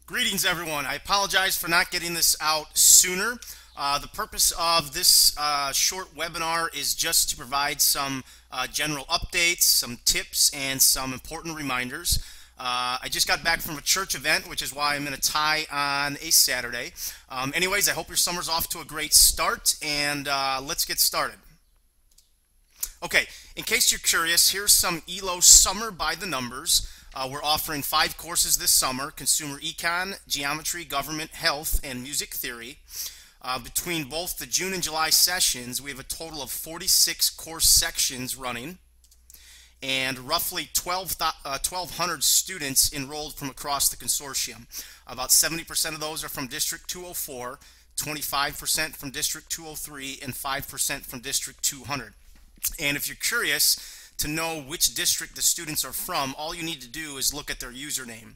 Greetings, everyone. I apologize for not getting this out sooner. The purpose of this short webinar is just to provide some general updates, some tips, and some important reminders. I just got back from a church event, which is why I'm in a tie on a Saturday. Anyways, I hope your summer's off to a great start, and let's get started. Okay, in case you're curious, here's some eLo Summer by the Numbers. We're offering 5 courses this summer: Consumer Econ, Geometry, Government, Health, and Music Theory. Between both the June and July sessions, we have a total of 46 course sections running, and roughly 1,200 students enrolled from across the consortium. About 70% of those are from District 204, 25% from District 203, and 5% from District 200. And if you're curious to know which district the students are from, all you need to do is look at their username.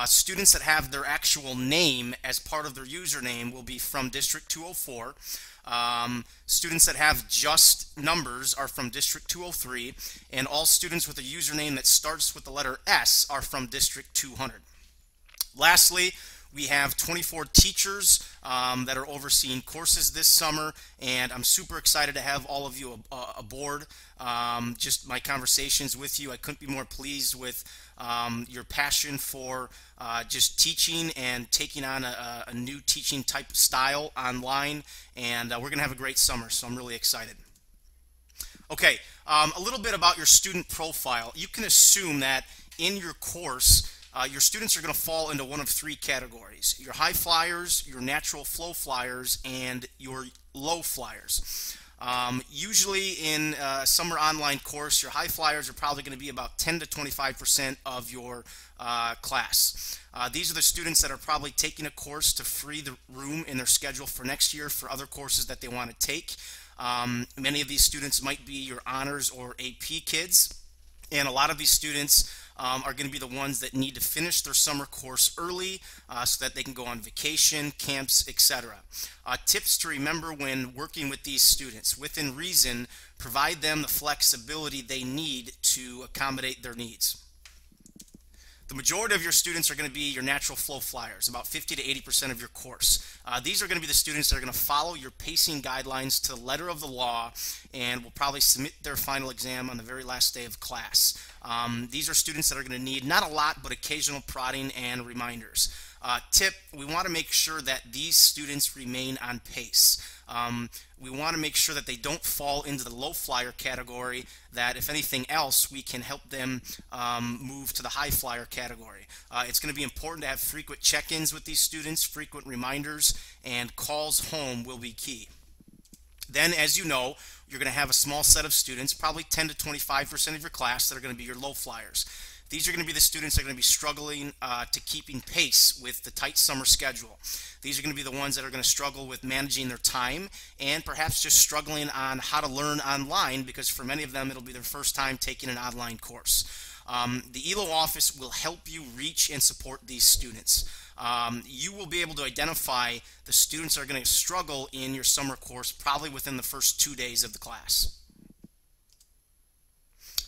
Students that have their actual name as part of their username will be from District 204. Students that have just numbers are from District 203, and all students with a username that starts with the letter S are from District 200. Lastly, we have 24 teachers that are overseeing courses this summer, and I'm super excited to have all of you aboard. Just my conversations with you, I couldn't be more pleased with your passion for just teaching and taking on a new teaching type style online, and we're going to have a great summer, so I'm really excited. Okay, a little bit about your student profile. You can assume that in your course, your students are going to fall into one of 3 categories: your high flyers, your natural flow flyers, and your low flyers. Usually in a summer online course, your high flyers are probably going to be about 10 to 25% of your class. These are the students that are probably taking a course to free the room in their schedule for next year for other courses that they want to take. Many of these students might be your honors or AP kids, and a lot of these students are going to be the ones that need to finish their summer course early so that they can go on vacation, camps, etc. Tips to remember when working with these students: within reason, provide them the flexibility they need to accommodate their needs. The majority of your students are going to be your natural flow flyers, about 50 to 80% of your course. These are going to be the students that are going to follow your pacing guidelines to the letter of the law and will probably submit their final exam on the very last day of class. These are students that are going to need not a lot, but occasional prodding and reminders. Tip: we want to make sure that these students remain on pace. We want to make sure that they don't fall into the low flyer category, that if anything else, we can help them move to the high flyer category. It's going to be important to have frequent check-ins with these students, frequent reminders, and calls home will be key. Then, as you know, you're going to have a small set of students, probably 10 to 25% of your class, that are going to be your low flyers. These are going to be the students that are going to be struggling to keeping pace with the tight summer schedule. These are going to be the ones that are going to struggle with managing their time and perhaps just struggling on how to learn online, because for many of them it'll be their first time taking an online course. The eLo office will help you reach and support these students. You will be able to identify the students that are going to struggle in your summer course probably within the first 2 days of the class.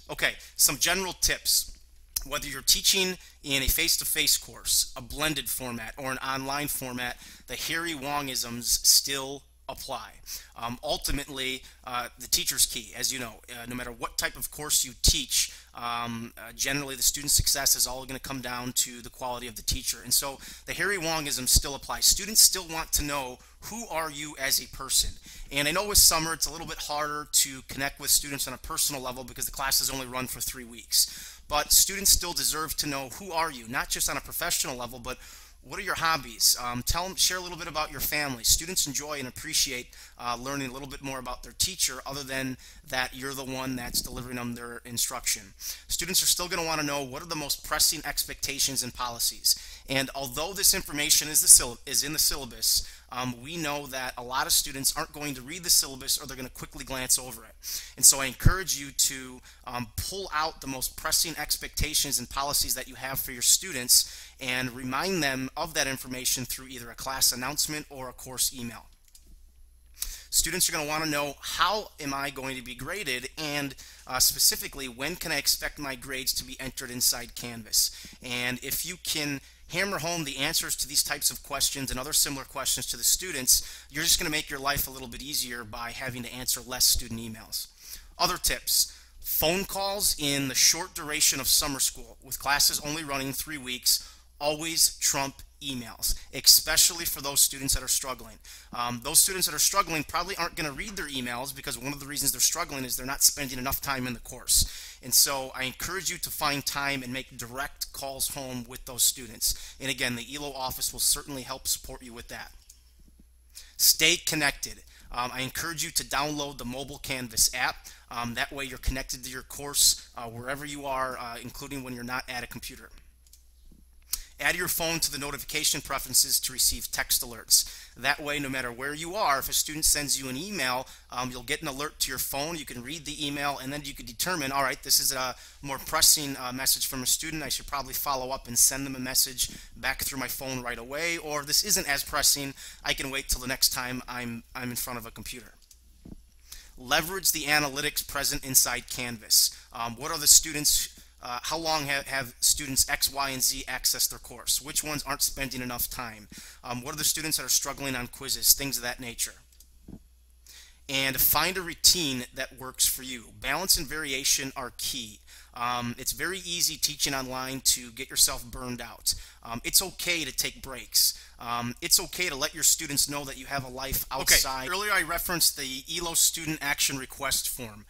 Okay, some general tips. Whether you're teaching in a face-to-face course, a blended format, or an online format, the Harry Wongisms still apply. Ultimately, the teacher's key, as you know. No matter what type of course you teach, generally the student success is all going to come down to the quality of the teacher. And so the Harry Wongism still applies. Students still want to know, who are you as a person? And I know with summer it's a little bit harder to connect with students on a personal level because the classes only run for 3 weeks. But students still deserve to know, who are you, not just on a professional level, but what are your hobbies? Share a little bit about your family. Students enjoy and appreciate learning a little bit more about their teacher, other than that you're the one that's delivering them their instruction. Students are still going to want to know, what are the most pressing expectations and policies? And although this information is in the syllabus, we know that a lot of students aren't going to read the syllabus, or they're going to quickly glance over it. And so I encourage you to pull out the most pressing expectations and policies that you have for your students and remind them of that information through either a class announcement or a course email. Students are going to want to know, how am I going to be graded, and specifically, when can I expect my grades to be entered inside Canvas? And if you can hammer home the answers to these types of questions and other similar questions to the students, you're just going to make your life a little bit easier by having to answer less student emails. Other tips: phone calls in the short duration of summer school, with classes only running 3 weeks, always trump emails, especially for those students that are struggling. Those students that are struggling probably aren't going to read their emails, because one of the reasons they're struggling is they're not spending enough time in the course. And so I encourage you to find time and make direct calls home with those students. And again, the eLo office will certainly help support you with that. Stay connected. I encourage you to download the mobile Canvas app. That way you're connected to your course wherever you are, including when you're not at a computer. Add your phone to the notification preferences to receive text alerts. That way, no matter where you are, if a student sends you an email, you'll get an alert to your phone. You can read the email, and then you can determine, all right, this is a more pressing message from a student. I should probably follow up and send them a message back through my phone right away. Or this isn't as pressing, I can wait till the next time I'm in front of a computer. Leverage the analytics present inside Canvas. What are the students? How long have students X, Y, and Z access their course? Which ones aren't spending enough time? What are the students that are struggling on quizzes? Things of that nature. And find a routine that works for you. Balance and variation are key. It's very easy teaching online to get yourself burned out. It's okay to take breaks. It's okay to let your students know that you have a life outside. Okay. Earlier I referenced the eLo student action request form.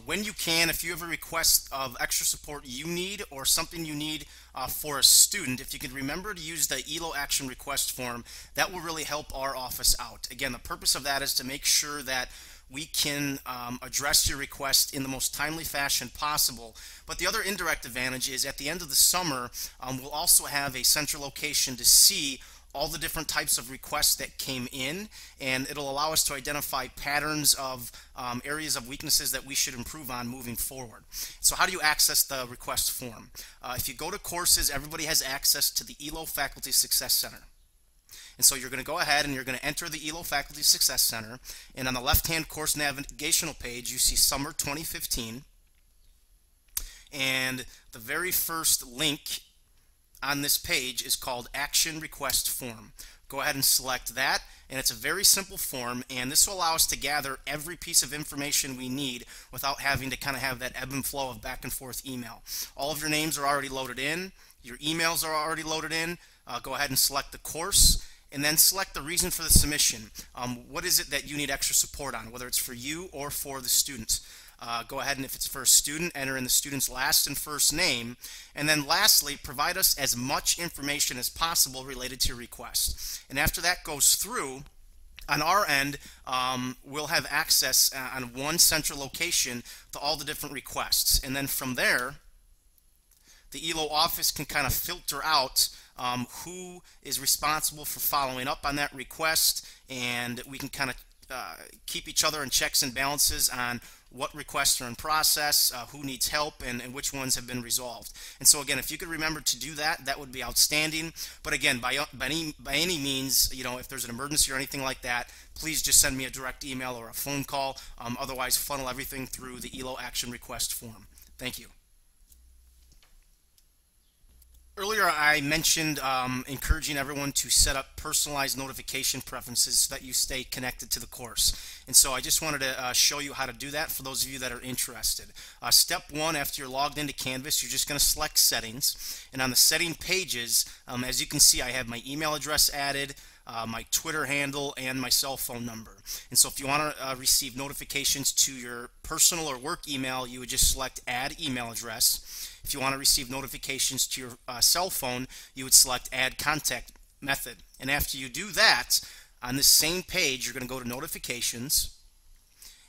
When you can, if you have a request of extra support you need, or something you need for a student, if you can remember to use the eLo action request form, that will really help our office out. Again, the purpose of that is to make sure that we can address your request in the most timely fashion possible. But the other indirect advantage is, at the end of the summer, we'll also have a central location to see all the different types of requests that came in, and it'll allow us to identify patterns of areas of weaknesses that we should improve on moving forward. So how do you access the request form? If you go to courses, everybody has access to the eLo Faculty Success Center. And so you're going to go ahead and you're going to enter the eLo Faculty Success Center, and on the left-hand course navigational page you see Summer 2015, and the very first link on this page is called Action Request Form. Go ahead and select that, and it's a very simple form, and this will allow us to gather every piece of information we need without having to kind of have that ebb and flow of back and forth email. All of your names are already loaded in, your emails are already loaded in. Go ahead and select the course, and then select the reason for the submission. What is it that you need extra support on, whether it's for you or for the students? Go ahead, and if it's for a student, enter in the student's last and first name. And then lastly, provide us as much information as possible related to your request. And after that goes through, on our end, we'll have access on one central location to all the different requests. And then from there, the eLo office can kind of filter out who is responsible for following up on that request, and we can kind of keep each other in checks and balances on what requests are in process, who needs help, and which ones have been resolved. And so again, if you could remember to do that, that would be outstanding. But again, by any means, you know, if there's an emergency or anything like that, please just send me a direct email or a phone call. Otherwise, funnel everything through the eLo action request form. Thank you. Earlier I mentioned encouraging everyone to set up personalized notification preferences so that you stay connected to the course. And so I just wanted to show you how to do that for those of you that are interested. Step one, after you're logged into Canvas, you're just going to select Settings. And on the setting pages, as you can see, I have my email address added, my Twitter handle, and my cell phone number. And so if you want to receive notifications to your personal or work email, you would just select Add Email Address. If you want to receive notifications to your cell phone, you would select Add Contact Method. And after you do that, on this same page, you're going to go to Notifications,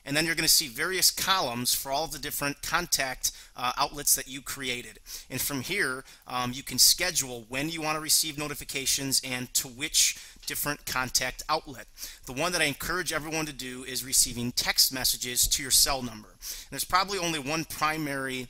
and then you're going to see various columns for all of the different contact outlets that you created. And from here, you can schedule when you want to receive notifications and to which different contact outlet. The one that I encourage everyone to do is receiving text messages to your cell number. And there's probably only one primary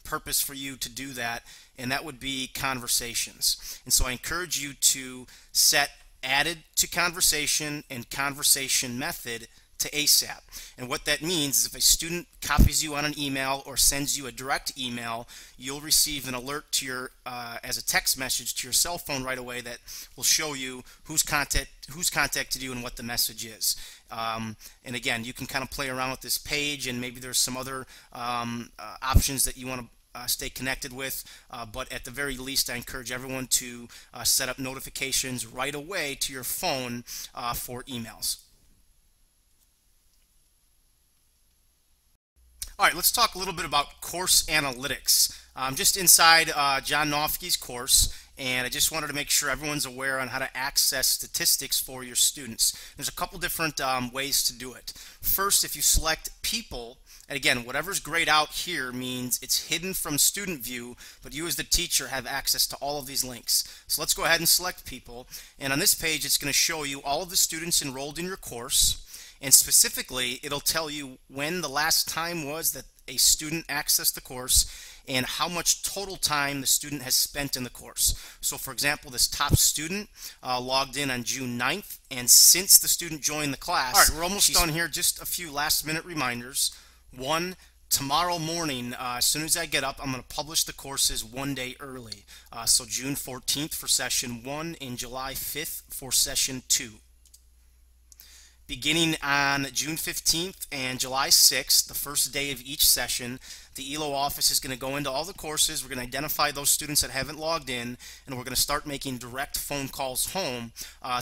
purpose for you to do that, and that would be conversations. And so I encourage you to set added to conversation and conversation method to ASAP. And what that means is if a student copies you on an email or sends you a direct email, you'll receive an alert to your as a text message to your cell phone right away that will show you who's contacted you and what the message is. And again, you can kind of play around with this page, and maybe there's some other options that you want to stay connected with, but at the very least I encourage everyone to set up notifications right away to your phone for emails. All right, let's talk a little bit about course analytics. I'm just inside John Nofke's course, and I just wanted to make sure everyone's aware on how to access statistics for your students. There's a couple different ways to do it. First, if you select people, and again, whatever's grayed out here means it's hidden from student view, but you as the teacher have access to all of these links. So let's go ahead and select people, and on this page it's going to show you all of the students enrolled in your course, and specifically it'll tell you when the last time was that a student accessed the course and how much total time the student has spent in the course. So for example, this top student logged in on June 9th, and since the student joined the class, all right, we're almost done here. Just a few last minute reminders. One, tomorrow morning, as soon as I get up, I'm going to publish the courses one day early. So June 14th for session 1 and July 5th for session 2. Beginning on June 15th and July 6th, the first day of each session, the eLo office is going to go into all the courses. We're going to identify those students that haven't logged in, and we're going to start making direct phone calls home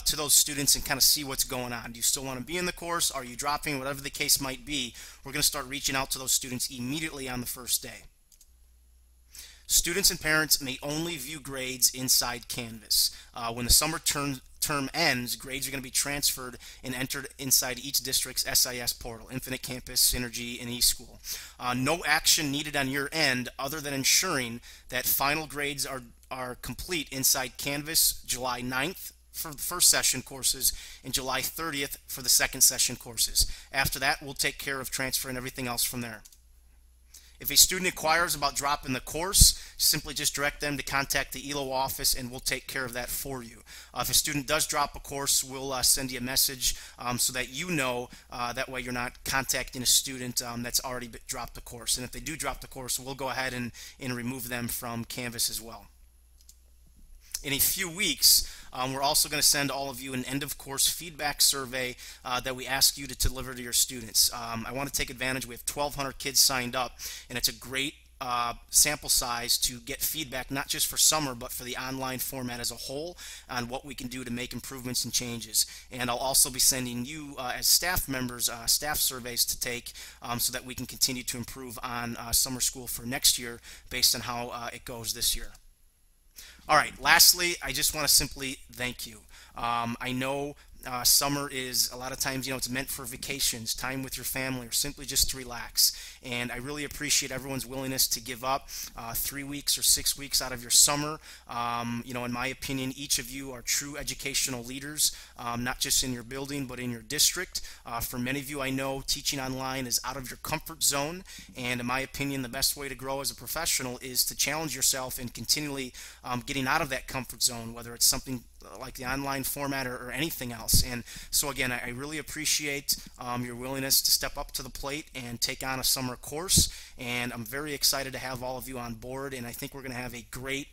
to those students and kind of see what's going on. Do you still want to be in the course? Are you dropping? Whatever the case might be, we're going to start reaching out to those students immediately on the first day. Students and parents may only view grades inside Canvas. When the summer term ends, grades are going to be transferred and entered inside each district's SIS portal, Infinite Campus, Synergy, and eSchool. No action needed on your end other than ensuring that final grades are complete inside Canvas July 9th for the first session courses and July 30th for the second session courses. After that, we'll take care of transferring everything else from there. If a student inquires about dropping the course, simply just direct them to contact the eLo office and we'll take care of that for you. If a student does drop a course, we'll send you a message so that you know, that way you're not contacting a student that's already dropped the course. And if they do drop the course, we'll go ahead and remove them from Canvas as well. In a few weeks, we're also going to send all of you an end-of-course feedback survey that we ask you to deliver to your students. I want to take advantage. We have 1,200 kids signed up, and it's a great sample size to get feedback, not just for summer, but for the online format as a whole on what we can do to make improvements and changes. And I'll also be sending you, as staff members, staff surveys to take so that we can continue to improve on summer school for next year based on how it goes this year. All right, lastly, I just want to simply thank you. I know summer is a lot of times, it's meant for vacations, time with your family, or simply just to relax. And I really appreciate everyone's willingness to give up 3 weeks or 6 weeks out of your summer. In my opinion, each of you are true educational leaders, not just in your building, but in your district. For many of you, I know teaching online is out of your comfort zone. And in my opinion, the best way to grow as a professional is to challenge yourself and continually getting out of that comfort zone, whether it's something like the online format or anything else. And so again, I really appreciate your willingness to step up to the plate and take on a summer course, and I'm very excited to have all of you on board, and I think we're going to have a great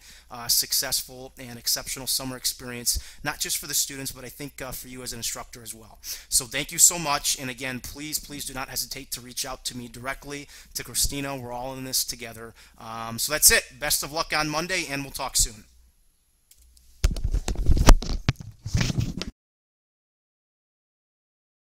successful and exceptional summer experience, not just for the students, but I think for you as an instructor as well. So thank you so much, and again, please do not hesitate to reach out to me directly, to Christina. We're all in this together. So that's it. Best of luck on Monday, and we'll talk soon.